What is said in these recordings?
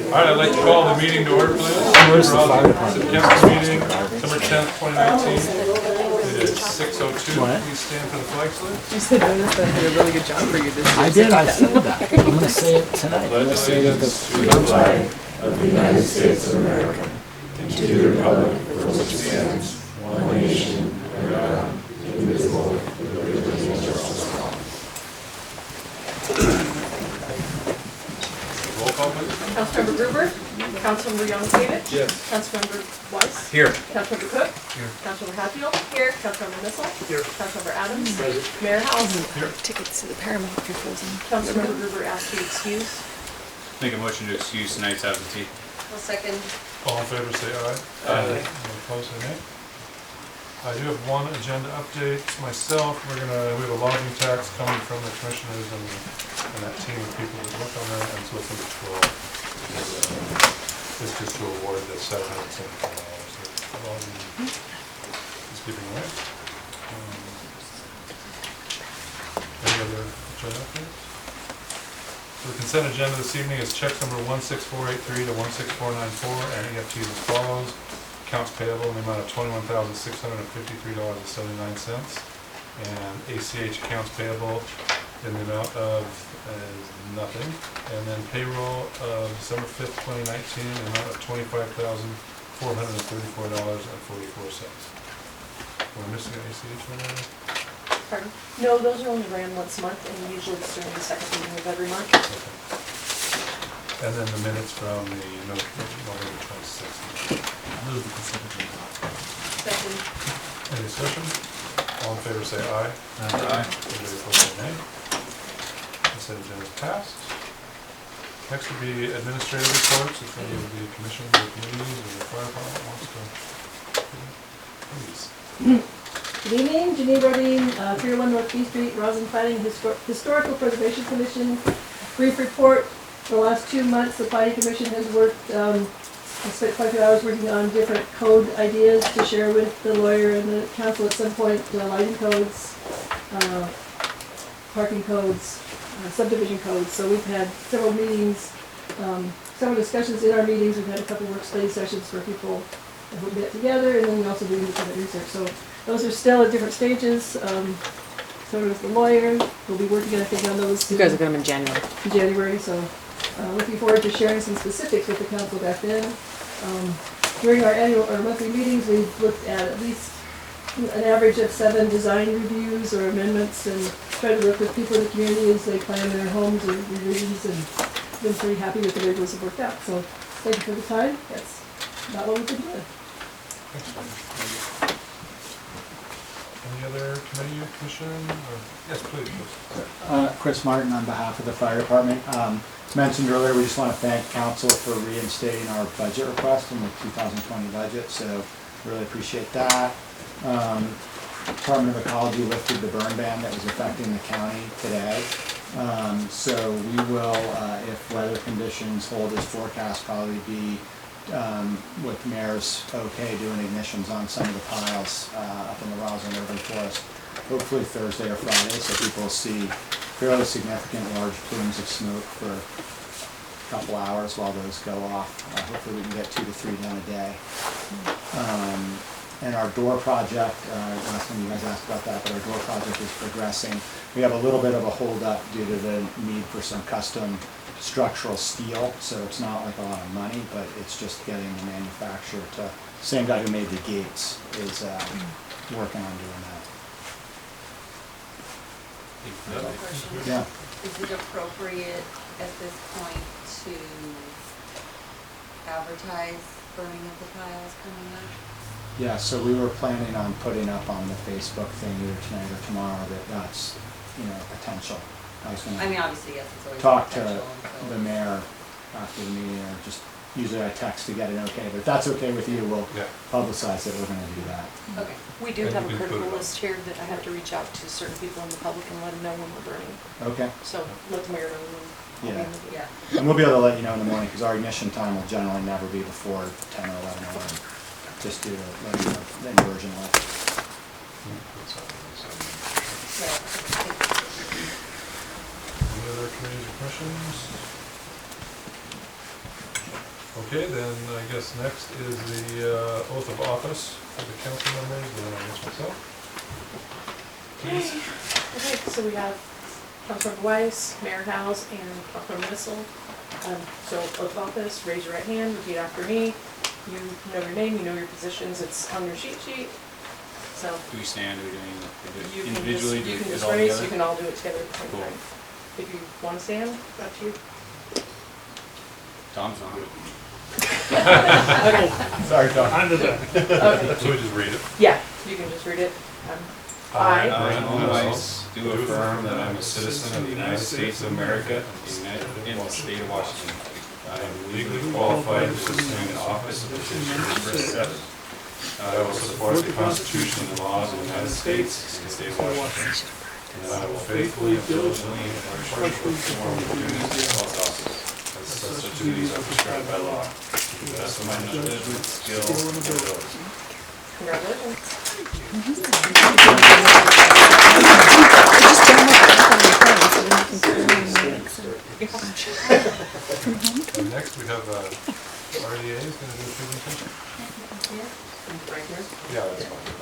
All right, I'd like to call the meeting to order, please. Where's the fire department? Council meeting, September 10th, 2019. It is 6:02. Please stand for the flag salute. You said Ernest, I did a really good job for you this year. I did, I said that. I'm going to say it tonight. I'm going to say that the flag of the United States of America and to the republic for which it stands, one nation, under God, indivisible, with liberty and justice for all. Roll call, please. Councilmember Gruber. Councilmember Young-David. Yes. Councilmember Weiss. Here. Councilmember Cook. Here. Councilmember Hatfield. Here. Councilmember Nissel. Here. Councilmember Adams. Mayor Howell. Here. Tickets to the Paramount are frozen. Councilmember Gruber asked you to excuse. Make a motion to excuse tonight's absentee. I'll second. All in favor, say aye. Aye. Anyone opposed, say nay. I do have one agenda update. Myself, we have a lodging tax coming from the commissioners and that team of people that work on that, and so it's under 12. It's just to award the $775 that lodging is giving away. Any other agenda updates? So the consent agenda this evening is checks number 16483 to 16494 and EFTs as follows. Accounts payable in the amount of $21,653.79 and ACH accounts payable in the amount of nothing. And then payroll of December 5th, 2019 in the amount of $25,434.44. We're missing an ACH one there? Pardon? No, those are only ran once a month, and usually it's during the second meeting of every month. Okay. And then the minutes from the November 26th. move the consent agenda. Second. Any discussion? All in favor say aye. Aye. Anybody opposed say nay. Consent agenda is passed. Next would be administrative reports, if any of the commissions or committees or the fire department wants to. Please. Good evening, Janine Rodine, 301 North B Street, Roslyn Planning Historical Preservation Commission. Brief report. For the last 2 months, the Planning Commission has worked, spent quite a few hours working on different code ideas to share with the lawyer and the council at some point, lighting codes, parking codes, subdivision codes. So we've had several meetings, several discussions in our meetings. We've had a couple work study sessions for people who get together, and then we also do independent research. So those are still at different stages. So does the lawyer. We'll be working, I think, on those You guys are going to in January. in January. So looking forward to sharing some specifics with the council back then. During our annual or monthly meetings, we've looked at least an average of 7 design reviews or amendments, and try to work with people in the community as they plan their homes or revisions, and been pretty happy with the way those have worked out. So thank you for the time. That's about what we've been doing. Excellent. Any other committee or commission? Or yes, please. Chris Martin on behalf of the fire department. As mentioned earlier, we just want to thank council for reinstating our budget request in the 2020 budget, so really appreciate that. Department of Ecology lifted the burn ban that was affecting the county today. So we will, if weather conditions hold as forecast, probably be with mayor's okay doing ignitions on some of the piles up in the Roslyn urban forest, hopefully Thursday or Friday, so people will see fairly significant large plumes of smoke for a couple hours while those go off. Hopefully we can get 2 to 3 done a day. And our door project, last time you guys asked about that, but our door project is progressing. We have a little bit of a hold up due to the need for some custom structural steel, so it's not like a lot of money, but it's just getting the manufacturer to, same guy who made the gates is working on doing that. Yeah. Is it appropriate at this point to advertise burning of the piles coming up? Yeah, so we were planning on putting up on the Facebook thing either tonight or tomorrow that that's, potential. I was I mean, obviously, yes, it's always talk to potential, so. the mayor after the meeting, or just usually I text to get it okay, but if that's okay with you, we'll publicize that we're gonna do that. Okay. We do And have you a can put critical it on. list here that I have to reach out to certain people in the public and let them know when we're burning. Okay, So let the mayor know when we'll be in the. Yeah. and we'll be able to let you know in the morning, because our ignition time will generally never be before 10 or 11 a.m. Just due to letting the inversion light. Any other committees or questions? Okay, then I guess next is the oath of office for the council members, and I guess myself. Please. Okay, so we have Councilmember Weiss, Mayor Howes, and Councilmember Missile. So oath of office, raise your right hand, repeat after me. You know your name, you know your positions, it's on your cheat sheet. So Do we stand, are we doing you it can individually, just, do you we can do it just all raise, together? you can all do it together at the same Cool. time. If you want to stand, up to you. Tom's on it. Okay, Sorry, Tom. okay. So we just read it. Yeah, you can just read it. I, I, Weiss, do affirm that I am a citizen of the United States of America, in the state of Washington. I am legally qualified to assume the office of petitioner for I will support the Constitution and laws of the United States and the state of Washington. And I will faithfully, diligently, and impartially perform the duties of this office, as such duties are prescribed by law, to the best of my knowledge, skill, and ability. congratulations. And next we have RDA is going to do a presentation. Right here. Yeah, that's fine.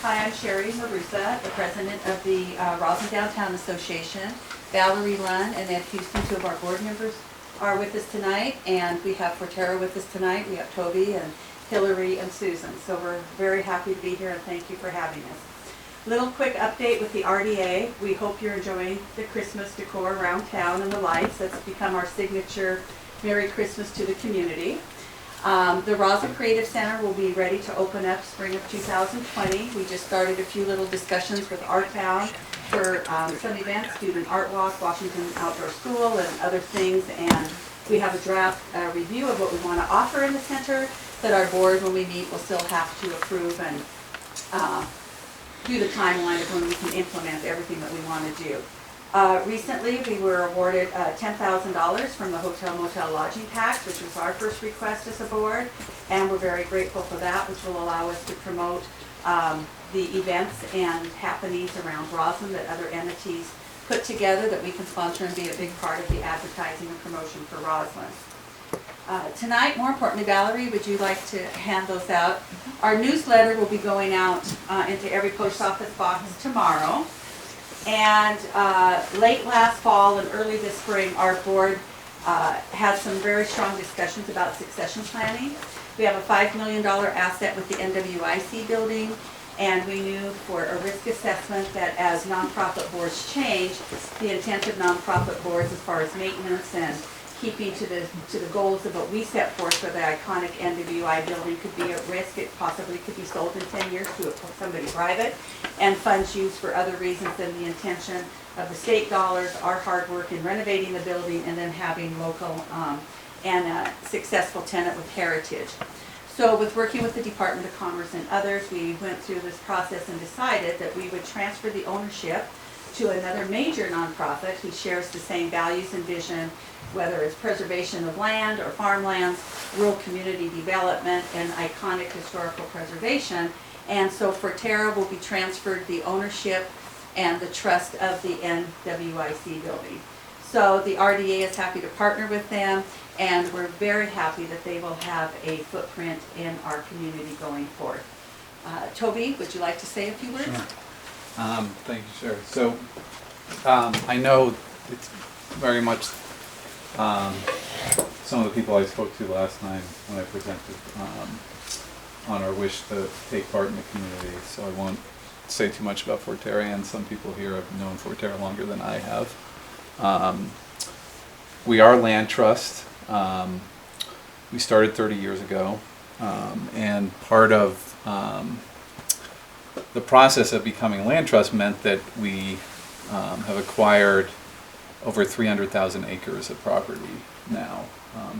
Hi, I'm Sherry Marusa, the president of the Roslyn Downtown Association. Valerie Lunn and Ed Houston, two of our board members, are with us tonight, and we have Forterra with us tonight. We have Toby and Hillary and Susan. So we're very happy to be here, and thank you for having us. Little quick update with the RDA. We hope you're enjoying the Christmas decor around town and the lights. That's become our signature Merry Christmas to the community. The Roslyn Creative Center will be ready to open up spring of 2020. We just started a few little discussions with Art Town for some events, Student Art Walk, Washington Outdoor School, and other things. And we have a draft review of what we want to offer in the center that our board, when we meet, will still have to approve and do the timeline of when we can implement everything that we want to do. Recently, we were awarded $10,000 from the Hotel Motel Lodging Tax, which was our first request as a board, and we're very grateful for that, which will allow us to promote the events and happenings around Roslyn that other entities put together that we can sponsor and be a big part of the advertising and promotion for Roslyn. Tonight, more importantly, Valerie, would you like to hand those out? Our newsletter will be going out into every post office box tomorrow. And late last fall and early this spring, our board had some very strong discussions about succession planning. We have a $5 million asset with the NWIC building, and we knew for a risk assessment that as nonprofit boards change, the intent of nonprofit boards as far as maintenance and keeping to the goals of what we set forth for the iconic NWI building could be at risk. It possibly could be sold in 10 years to somebody private, and funds used for other reasons than the intention of the state dollars, our hard work in renovating the building, and then having local and a successful tenant with heritage. So with working with the Department of Commerce and others, we went through this process and decided that we would transfer the ownership to another major nonprofit who shares the same values and vision, whether it's preservation of land or farmlands, rural community development, and iconic historical preservation. And so Forterra will be transferred the ownership and the trust of the NWIC building. So the RDA is happy to partner with them, and we're very happy that they will have a footprint in our community going forward. Toby, would you like to say a few words? Sure. Thank you, Sherry. So I know it's very much some of the people I spoke to last time when I presented on our wish to take part in the community, so I won't say too much about Forterra, and some people here have known Forterra longer than I have. We are land trust. We started 30 years ago, and part of the process of becoming land trust meant that we have acquired over 300,000 acres of property now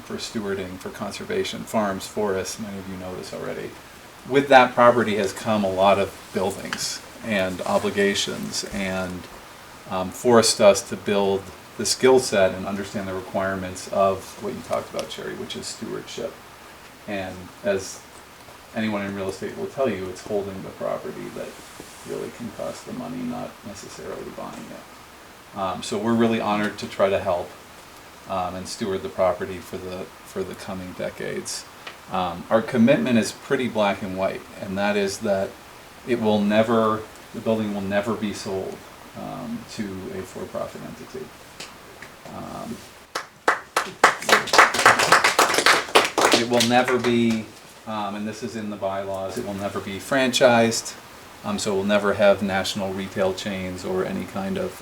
for stewarding, for conservation, farms, forests. Many of you know this already. With that property has come a lot of buildings and obligations, and forced us to build the skill set and understand the requirements of what you talked about, Sherry, which is stewardship. And as anyone in real estate will tell you, it's holding the property that really can cost the money, not necessarily buying it. So we're really honored to try to help and steward the property for the coming decades. Our commitment is pretty black and white, and that is that the building will never be sold to a for-profit entity. It will never be, and this is in the bylaws, it will never be franchised, so it will never have national retail chains or any kind of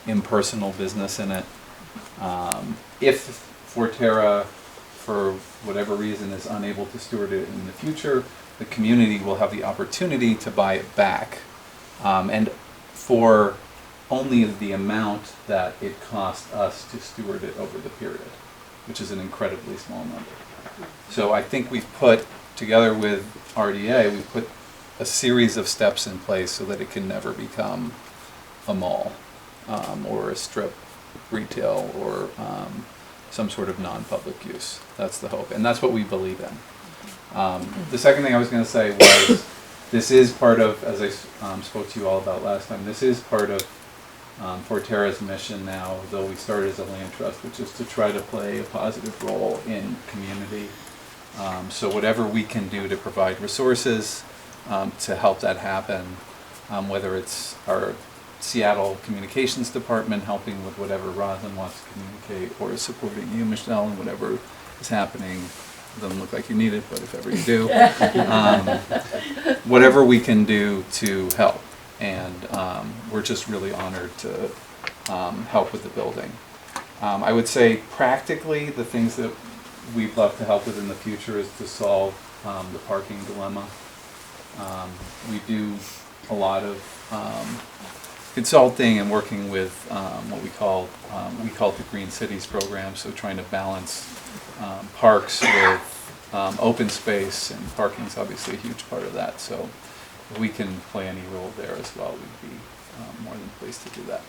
impersonal business in it. If Forterra, for whatever reason, is unable to steward it in the future, the community will have the opportunity to buy it back, and for only the amount that it cost us to steward it over the period, which is an incredibly small number. So I think we've put, together with RDA, we've put a series of steps in place so that it can never become a mall or a strip retail or some sort of non-public use. That's the hope, and that's what we believe in. The second thing I was going to say was, this is part of, as I spoke to you all about last time, this is part of Forterra's mission now, though we started as a land trust, which is to try to play a positive role in community. So whatever we can do to provide resources to help that happen, whether it's our Seattle Communications Department helping with whatever Roslyn wants to communicate, or supporting you, Michelle, and whatever is happening. It doesn't look like you need it, but if ever you do, whatever we can do to help. And we're just really honored to help with the building. I would say practically the things that we'd love to help with in the future is to solve the parking dilemma. We do a lot of consulting and working with what we call the Green Cities program, so trying to balance parks with open space, and parking is obviously a huge part of that. So if we can play any role there as well, we'd be more than pleased to do that.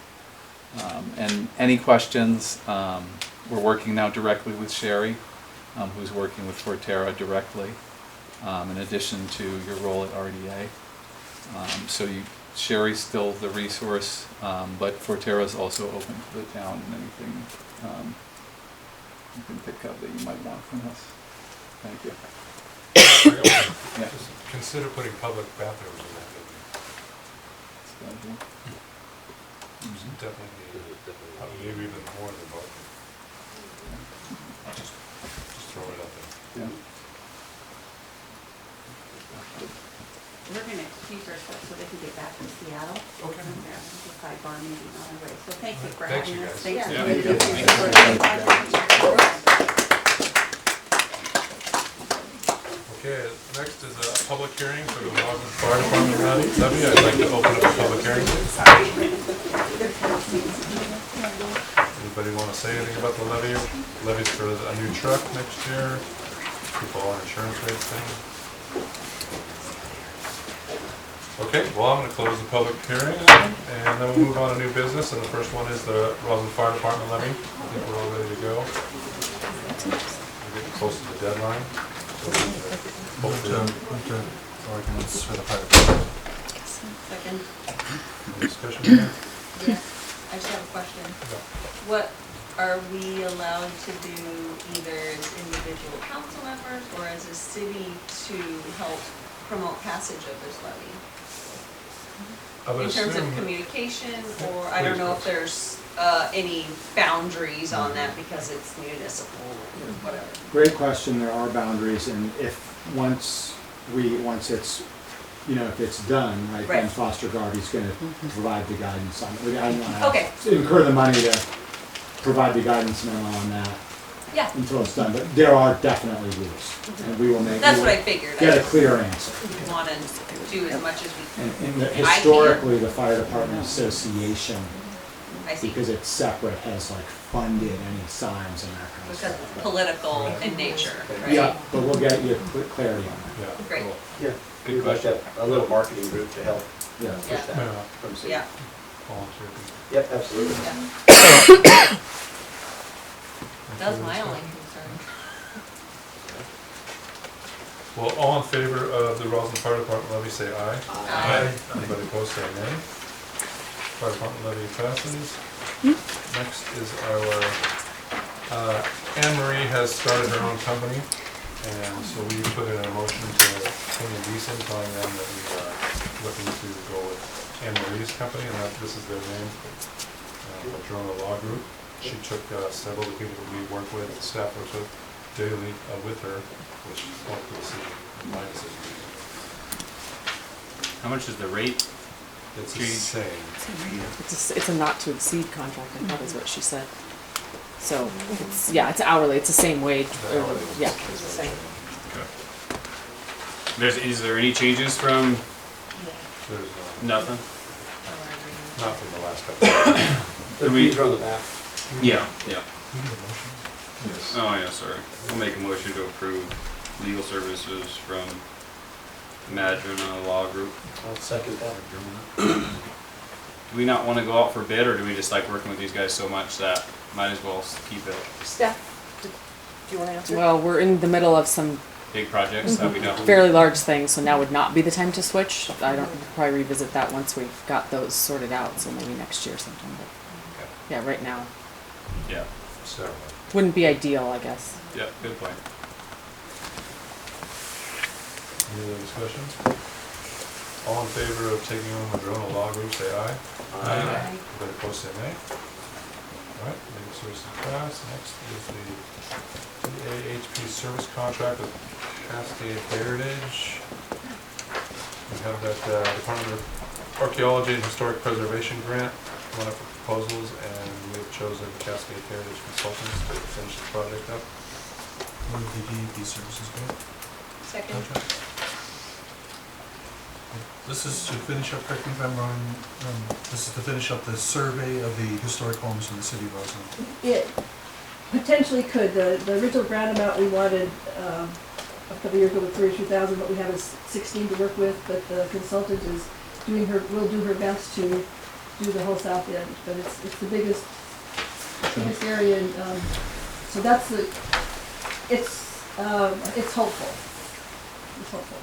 And any questions, we're working now directly with Sherry, who's working with Forterra directly, in addition to your role at RDA. So Sherry's still the resource, but Forterra is also open to the town and anything you can pick up that you might want from us. Thank you. Yeah. Just consider putting public bathrooms in that building. Definitely maybe even more than both. Just throw it out there. Yeah. We're gonna keep our stuff so they can get back to Seattle. Okay. And there, the sidebar meeting on the way. So thank you for Thank having you, us. guys. Thank Yeah. you. Thank Okay, next is a public hearing for the Roslyn Fire Department levy. I'd like to open up a public hearing. Anybody want to say anything about the levy? Levies for a new truck next year, people on insurance rates thing. Okay, well, I'm going to close the public hearing, and then we'll move on to new business, and the first one is the Roslyn Fire Department levy. I think we're all ready to go. We're getting close to the deadline. Arguments for the fire department. Second. Any discussion here? Yes, I just have a question. What are we allowed to do either as individual council members or as a city to help promote passage of this levy? I would In terms of assume- communication, or I don't know if there's any boundaries on that because it's municipal or whatever. Great question. There are boundaries, and once it's, if it's done, right, then Right. Foster Garvey's gonna provide the guidance on it. I don't wanna Okay. incur the money to provide the guidance memo on that Yeah, until it's done, but there are definitely rules, and we will make. that's we what will I figured. Get I a clear answer. want to do as much as we And historically, the Fire Department Association, I see. because it's separate, has like funded any signs and that kind of Because stuff. it's political in nature, right? Yeah, but we'll get you clarity on Yeah. Great. cool. Yeah, we'd like to have a little marketing group to help that. Yeah. push Yeah. that Yeah. from city. Yeah, Volunteer. Yep, absolutely. yeah. That was my only concern. Well, all in favor of the Roslyn Fire Department levy, say aye. Aye. Anybody opposed, say nay. Fire Department levy passes. Next is our, Anne Marie has started her own company, and so we put in a motion to King and Decent, telling them that we are looking to go with Anne Marie's company, and that this is their name, Madrona Law Group. She took several of the people that we work with, staff works with daily with her, which helped the decision, my decision. How much is the rate? It's the Change. same. It's a not to exceed contract, I thought is what she said. So, it's, yeah, it's hourly, it's the same wage, The hourly. yeah. It's the same. Is there any changes from There's nothing? not from the last couple. Did we throw the back? Yeah, yeah. Yes. Oh, yeah, sorry. We'll make a motion to approve legal services from Madrona Law Group. I'll second that. Do we not want to go out for bid, or do we just like working with these guys so much that might as well keep it Steph, do you want to answer? Well, we're in the middle of some big projects that we don't? fairly large things, so now would not be the time to switch. I don't, we'll probably revisit that once we've got those sorted out, so maybe next year sometime, but, yeah, right now, Yeah, So, wouldn't be ideal, I guess. yeah, good point. any other discussion? All in favor of taking on Madrona Law Group, say aye. Aye. Anybody opposed, say nay. All right, legal services passed. Next is the DAHP service contract with Cascade Heritage. We have that Department of Archaeology and Historic Preservation grant, one up for proposals, and we have chosen Cascade Heritage Consultants to finish the project up. Move the DEP services grant Second. contract. This is to finish up, correct me if I'm wrong, this is to finish up the survey of the historic homes in the city of Roslyn. It potentially could. The original grant amount we wanted a couple of years ago was 32,000, but we have a 16 to work with. But the consultant is will do her best to do the whole south end. But it's the biggest area, and so that's it's hopeful. It's hopeful.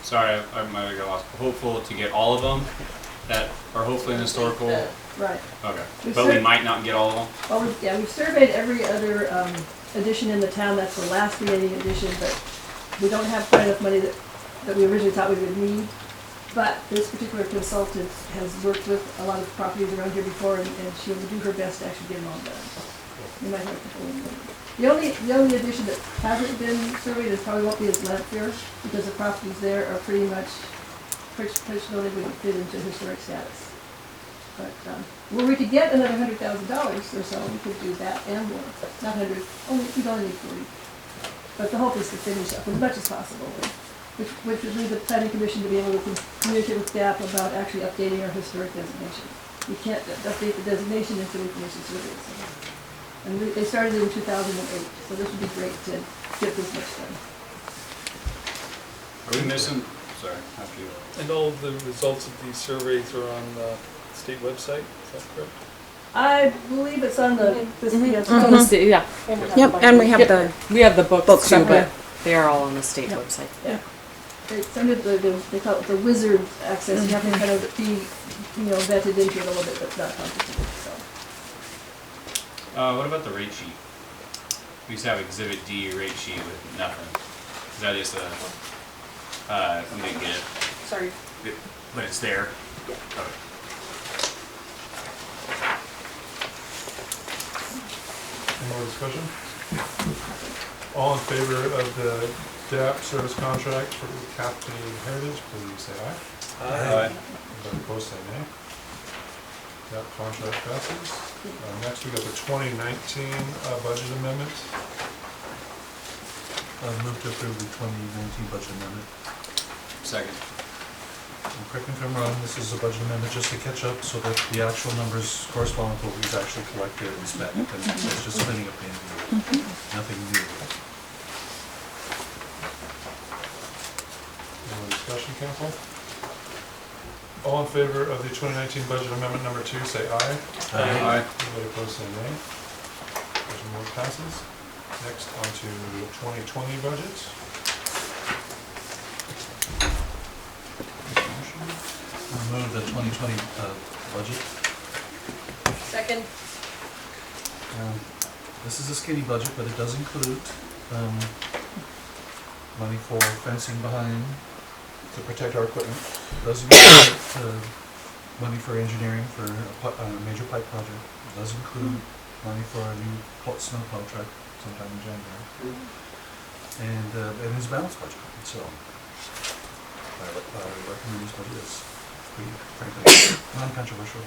Sorry, I might have got lost. Hopeful to get all of them that are hopefully in historical. Right. Okay, We've but we cer- might not get all of them. Well, we've surveyed every other addition in the town. That's the last remaining addition, but we don't have quite enough money that we originally thought we would need. But this particular consultant has worked with a lot of properties around here before, and she will do her best to actually get them all done. We might have a couple of them. The only addition that hasn't been surveyed and probably won't be is Lamphere, because the properties there are pretty much really wouldn't fit into historic status. But were we to get another $100,000 or so, we could do that and more. Not 100, we'd only need 40. But the hope is to finish up as much as possible, which would leave the planning commission to be able to communicate with staff about actually updating our historic designation. We can't update the designation until we finish the survey. And they started in 2008, so this would be great to get this much done. Are we missing? Sorry, after you. And all of the results of these surveys are on the state website, is that correct? I believe it's on the, It's on the state, yeah. Yep, and we have the We have the books too, separate. but they are all on the state website. yeah. Some of they call it the wizard access, you have to kind of be, vetted into it a little bit, but it's not complicated, so. What about the rate sheet? We used to have Exhibit D rate sheet with nothing. Is that just I'm gonna get it, Sorry. but it's there? Okay. Any more discussion? All in favor of the DAP service contract for Cascade Heritage, please say aye. Aye. Anybody opposed, say nay. That contract passes. Next, we got the 2019 budget amendment. Move to approve the 2019 budget amendment. Second. And correct me if I'm wrong, this is a budget amendment just to catch up so that the actual numbers correspond with what we've actually collected and spent. And it's just cleaning up the envelope. Nothing new. Any more discussion, council? All in favor of the 2019 budget amendment number 2, say aye. Aye. Anybody opposed, say nay. Motion more passes. Next, on to 2020 budget. Move the 2020 budget. Second. This is a skinny budget, but it does include money for fencing behind to protect our equipment. It does include money for engineering for a major pipe project. It does include money for a new snow plow truck sometime in January. And it's a balanced budget, so I recommend this budget is pretty, frankly, non-controversial.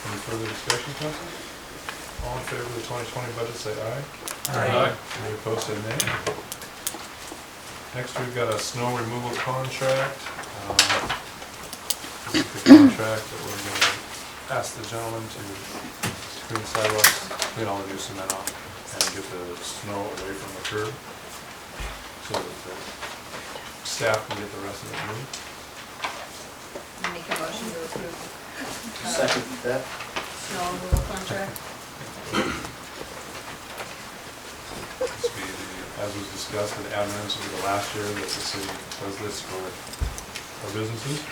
Any further discussion, council? All in favor of the 2020 budget, say aye. Aye. Any opposed, say nay. Next, we've got a snow removal contract. This is the contract that we're going to ask the gentleman to clean sidewalks, clean all the new cement off, and get the snow away from the curb, so that the staff can get the rest of it moved. Make a motion to approve Second that. snow removal contract. This be as was discussed with admins over the last year, that the city does this for our businesses.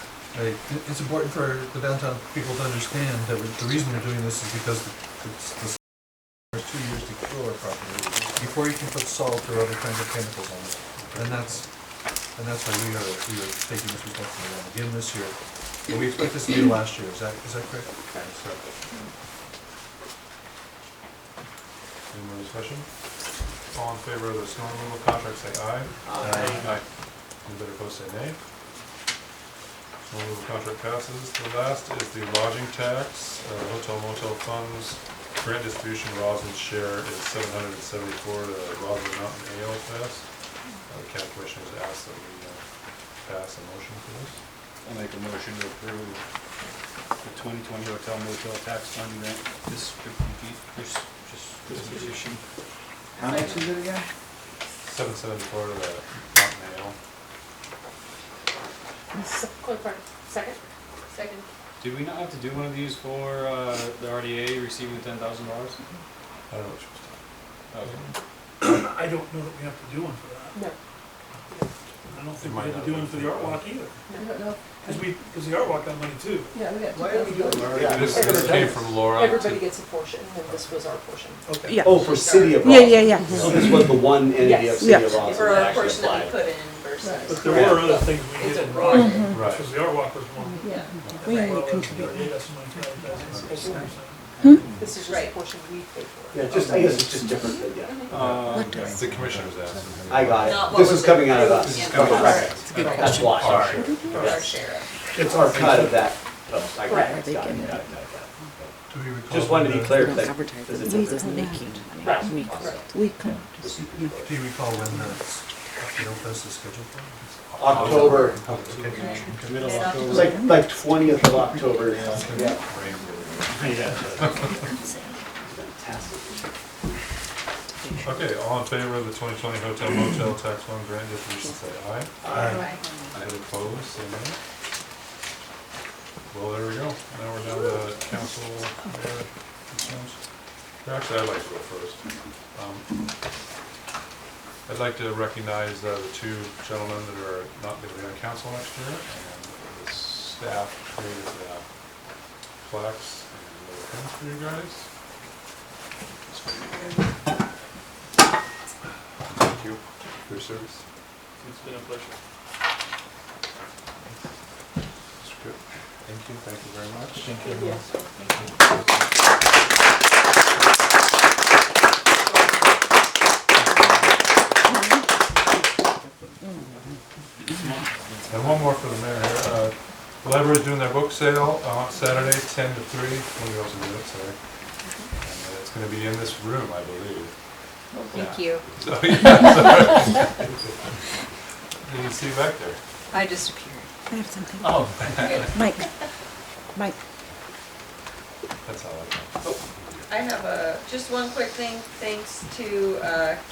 It's important for the downtown people to understand that the reason we're doing this is because there's 2 years to cure properly before you can put salt or other kinds of chemicals on it. And that's why we are taking this responsibility on again this year. But we expect this to be last year. Is that correct? Okay. So. Any more discussion? All in favor of the snow removal contract, say aye. Aye. Anybody opposed, say nay. Snow removal contract passes. The last is the lodging tax, hotel motel funds. Grant distribution, Roslyn's share is $774 to Roslyn Mountain Ale Fest. The county commission has asked that we pass a motion for this. I'll make a motion to approve the 2020 hotel motel tax fund grant distribution. How much is it again? $774 to the Mountain Ale. Second? Second. Did we not have to do one of these for the RDA receiving $10,000? I don't know what you was talking Okay. I don't know that we have to do one for that. No. I don't think Might we have not to do one be. for the art walk either, I don't know. because the art walk got money too. Yeah, we got Why are we doing $2,000. that? This came from Laura. Everybody gets a portion, and this was our portion. Okay. Yeah. Oh, for City of Yeah, Roslyn. yeah, yeah. So this was the one entity of Yes. City Yeah. of Roslyn For that our actually portion that we applied. put in versus. But there were other things we did in Roslyn, Right. because the art walk was one. Yeah. We Well, only as contribute. the got some money for advertising. This is just Right. the portion we paid for. Yeah, just, I guess it's just different, but yeah. It's the commissioner's asking. I got Not it. what This was is coming out of approved. us. Yeah. coming out of Okay. us. That's why, sorry. Our share of. It's our cut of that. Oh, I got Correct. it, got it, got it, got it. Do we recall Just wanted to be when clear We don't that advertise this it. is We different. doesn't make huge Right. money. We come. Do you recall when the Ale Fest is scheduled for? October, Middle Mid-October. October. it's like 20th of October. Yeah. Fantastic. Okay, all in favor of the 2020 hotel motel tax fund grant distribution, say aye. Right. Any opposed, say nay. Well, there we go. Now we're down to council concerns. Actually, I'd like to go first. I'd like to recognize the two gentlemen that are not going to be on council next year, and the staff created plaques and little pins for you guys. Thank you for your service. It's been a pleasure. Mr. Cook, thank you very much. Thank you. Yes. And one more for the mayor here. The library's doing their book sale on Saturday, 10 to 3. Somebody else will do it, sorry. And it's going to be in this room, I believe. Thank you. So, yeah, sorry. Did you see back there? I disappeared. I have something. Oh. Mike. That's all I got. I have just one quick thing, thanks to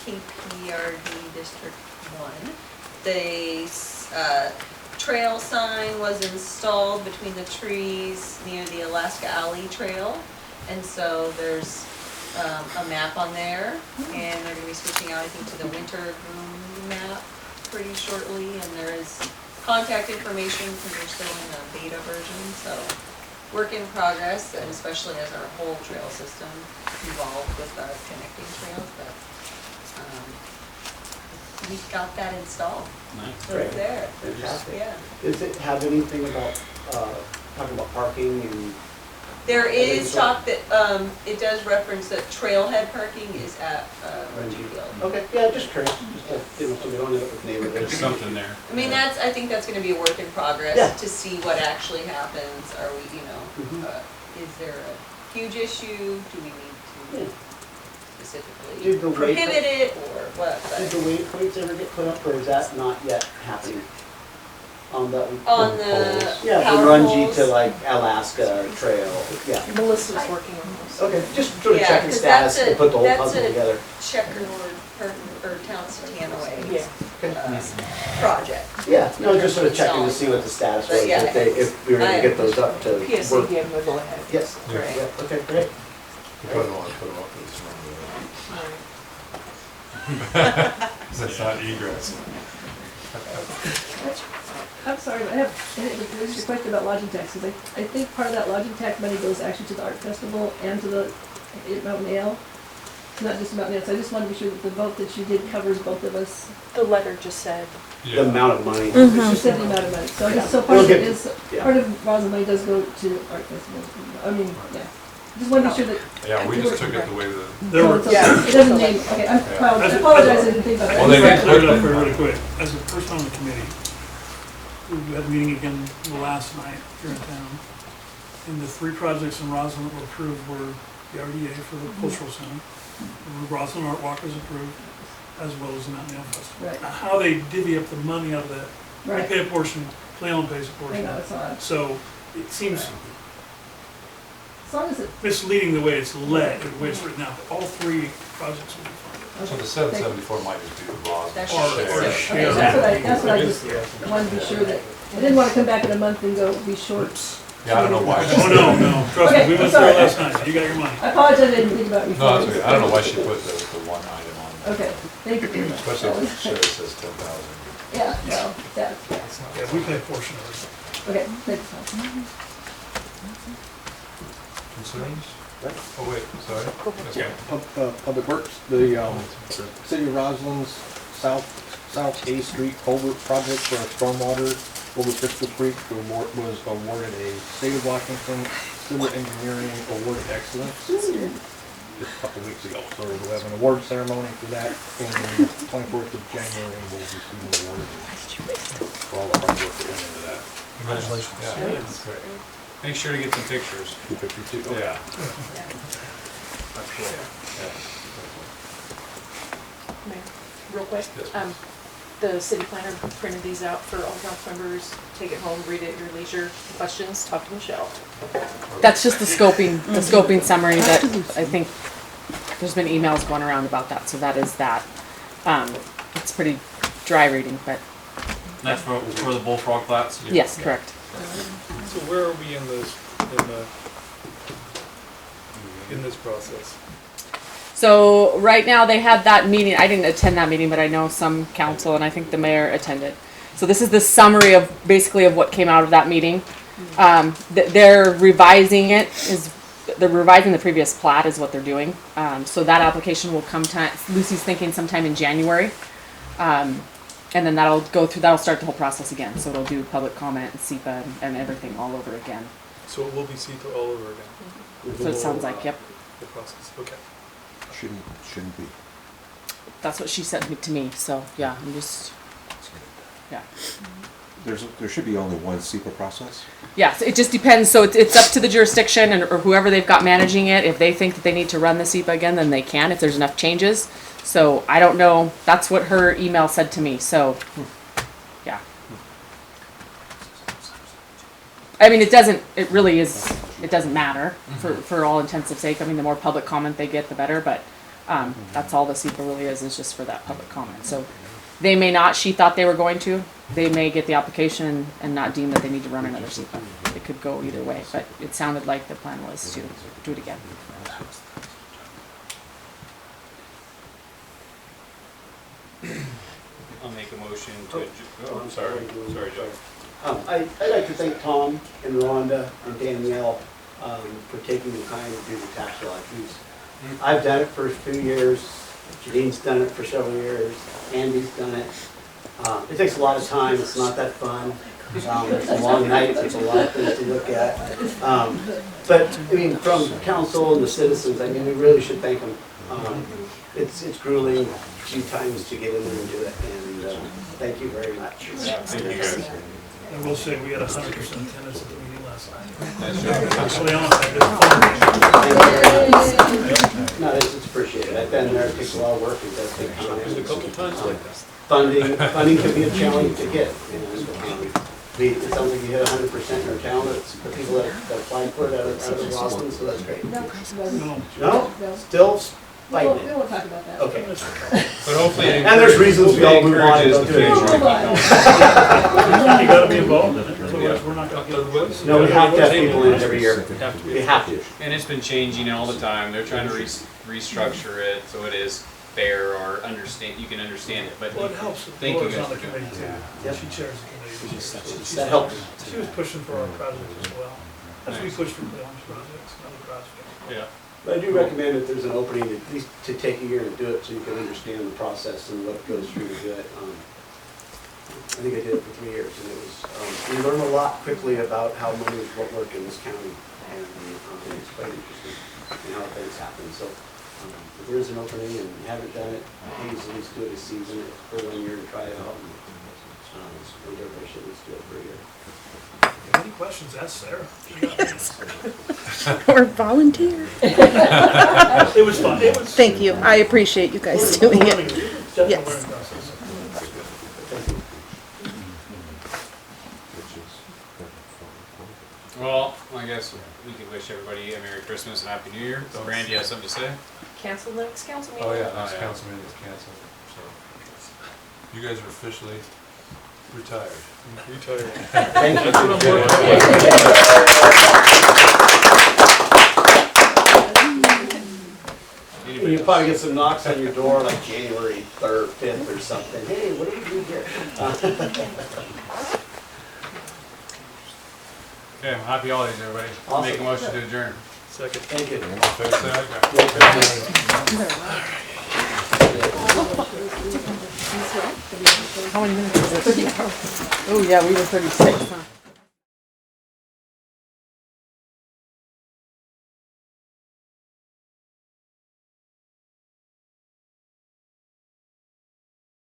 KPRD District 1. The trail sign was installed between the trees near the Alaska Alley Trail. And so there's a map on there, and they're gonna be switching out, I think, to the winter groom map pretty shortly, and there is contact information, because we're still in a beta version, so work in progress, and especially as our whole trail system evolved with our connecting trails, but we got that installed. Nice. So it's there. Fantastic. Yeah. Does it have anything about, talking about parking and? There is talk that, it does reference that trailhead parking is at, Reggie Field. Okay, yeah, just curious, just to, so we don't end up with neighborhoods. There's something there. I mean, I think that's gonna be a work in progress Yeah. to see what actually happens. Are we, Mhm. is there a huge issue? Do we need Yeah. to specifically Did the prohibit it or what? Did the waypoints ever get put up, or is that not yet happening? On the. On the Yeah, power from Runji poles? to like Alaska Trail, yeah. Melissa's working on this. Okay, just sort of Yeah, checking 'cause status that's and put the whole that's puzzle a together. Checkerboard or Townsend Yeah. project. Yeah, no, just sort of checking to see what the status was, But yeah, if we were gonna get those up to work. PSC gave them a go ahead. Yes, Yeah. Right. yeah, okay, great. You probably don't want to put them up this room. Because that's not egress. I'm sorry, but I have, there's a question about lodging tax, because I think part of that lodging tax money goes actually to the art festival and to the Mountain Ale. It's not just Mountain Ale, so I just want to be sure that the vote that you did covers both of us. The letter just said, The amount of money. You said the amount of money, so just, so part of We'll it get- is, yeah. part of Roslyn money does go to art festival. I mean, yeah. Just want to be sure that. Yeah, we just took it the way that. There so were, it's okay. Yeah. It doesn't name, okay, I apologize, I didn't think about that. Well, they Let me didn't clear it put up them really on. quick. As a person on the committee, we had a meeting again the last night here in town. And the three projects in Roslyn that were approved were the RDA for the cultural center, the Roslyn Art Walk was approved, as well as the Mountain Ale Festival. Right. Now, how they divvy up the money out of that, they Right, pay a portion, Cleon pays a I portion. know, it's not, So it seems as long as it, misleading the way it's led, the way it's written out, but all three projects will be funded. So the 774 might just be the law. That's Or share. share. okay, that's what I just wanted to be sure that, I didn't want to come back in a month and go, be short. Yeah, I don't know why. Oh, no, trust me, we went through it last night, you got your money. I apologize, I didn't think about it before. No, that's okay. I don't know why she put the one item on. Okay, thank you very much. Especially if it shows it says 10,000. Yeah, well, that's, Yeah, we pay a portion of it. okay, thanks. Concerns? Oh, wait, sorry. Yeah. Public Works, the City of Roslyn's South A Street culvert project for a stormwater over Crystal Creek was awarded a State of Washington Civil Engineering Award of Excellence just a couple weeks ago. So we'll have an award ceremony for that on the 24th of January, and we'll receive an award for all the hard work that went into that. Congratulations. Yeah, that's great. Make sure to get some pictures. 252. Yeah. That's cool. Yeah. Mayor, real quick, the city planner printed these out for all council members. Take it home, read it at your leisure. Questions, talk to Michelle. That's just the scoping summary that I think there's been emails going around about that, so that is that. It's pretty dry reading, but That's for the Bullfrog Flats? yes, correct. So where are we in this, in this process? So right now they had that meeting. I didn't attend that meeting, but I know some council and I think the mayor attended. So this is the summary of basically of what came out of that meeting. They're revising it. They're revising the previous plat is what they're doing. So that application will come Lucy's thinking sometime in January. And then that'll start the whole process again. So it'll do public comment and SEPA and everything all over again. So it will be SEPA all over again? So it sounds like, yep. The process, okay. Shouldn't be. That's what she said to me. So yeah, I'm just, yeah. There should be only one SEPA process. Yes, it just depends. So it's up to the jurisdiction or whoever they've got managing it. If they think that they need to run the SEPA again, then they can if there's enough changes. So I don't know. That's what her email said to me. So, yeah. I mean, it doesn't matter for all intensive sake. I mean, the more public comment they get, the better. But that's all the SEPA really is just for that public comment. So they may not. She thought they were going to. They may get the application and not deem that they need to run another SEPA. It could go either way. But it sounded like the plan was to do it again. I'll make make a motion to oh, I'm sorry, Joe. I'd like to thank Tom and Rhonda and Danielle for taking the time to do the tax collections. I've done it for 2 years, Janine's done it for several years, Andy's done it. It takes a lot of time, it's not that fun. It's a long night, there's a lot of things to look at. But, I mean, from council and the citizens, I mean, we really should thank them. It's grueling a few times to get in there and do it, and thank you very much. Thank you guys. I will say, we had 100% attendance at the meeting last night. That's right. Actually, on it. No, it's appreciated. I've been there, it takes a lot of work, it does take time. There's a couple times like that. Funding can be a challenge to get, it sounds like you hit 100% in your town, it's the people that applied for it out of Roslyn, so that's great. No. No? Still We fighting won't, we it? won't talk about that. Okay. But hopefully it And there's reasons we all move on and encourages don't the do it. future. You gotta be involved in it, otherwise we're not gonna get it. No, we have to have people in every year. We have to. And it's been changing all the time. They're trying to restructure it so it is fair or understand, you can understand it, but Well, it helps. that thank you Laura's guys on the for doing committee it. too. Yep. She chairs the committee. That helps. She was pushing for our project as well. As we push for Cleon's projects and other projects. Yeah. But I do recommend if there's an opening, at least to take a year to do it so you can understand the process and what goes through to do it. I think I did it for 3 years, and it was, we learn a lot quickly about how money what work in this county, and it's quite interesting and how things happen. So if there's an opening and you haven't done it, please at least do it a season for 1 year to try it out. And everybody should at least do it for a year. Any questions, ask Sarah. Or volunteer. It was fun. It was. Thank you. I appreciate you guys doing it. It's definitely a Yes. learning process. Well, I guess we could wish everybody a Merry Christmas and Happy New Year. Brand, you have something to say? Cancel the next council meeting? Oh, yeah, next yeah. council meeting is canceled, so. You guys are officially retired. Retired. Thank you. That's what I'm working And you probably get some knocks on your door like January 3rd, 5th or something. Hey, what do we do here? Okay, well, happy holidays, everybody. I'll make a motion to adjourn. Second. Thank you. All in favor, say aye. How many minutes is it? Oh, yeah, we were 36, huh?